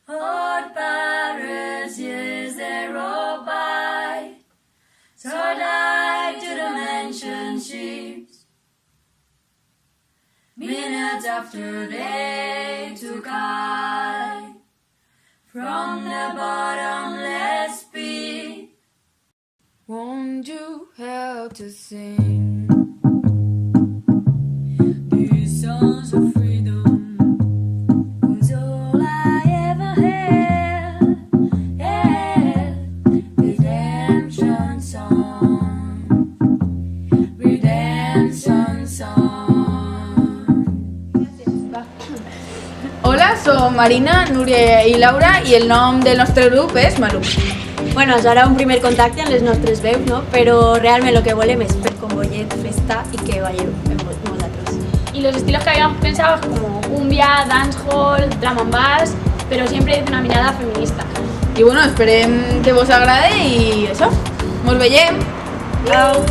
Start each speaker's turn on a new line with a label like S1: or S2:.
S1: Hot Paris, years they roll by. Starlight to the mansion sheets. Minutes after day to guide. From the bottomless pit. Won't you help to sing these songs of freedom? Was all I ever had, yeah. Redemption song, redemption song.
S2: Hola, som Marina, Núria i Laura i el nom del nostre grup és Malú.
S3: Bueno, serà un primer contacte amb les nostres veus, no? Però realment el que volem és fer con bollet, festa i que balleu amb vosaltres.
S4: Y los estilos que habíamos pensado es como cumbia, dancehall, drum and bass, pero siempre desde una mirada feminista.
S2: I bueno, esperem que vos agrade i això, mos veiem.
S3: Ciao!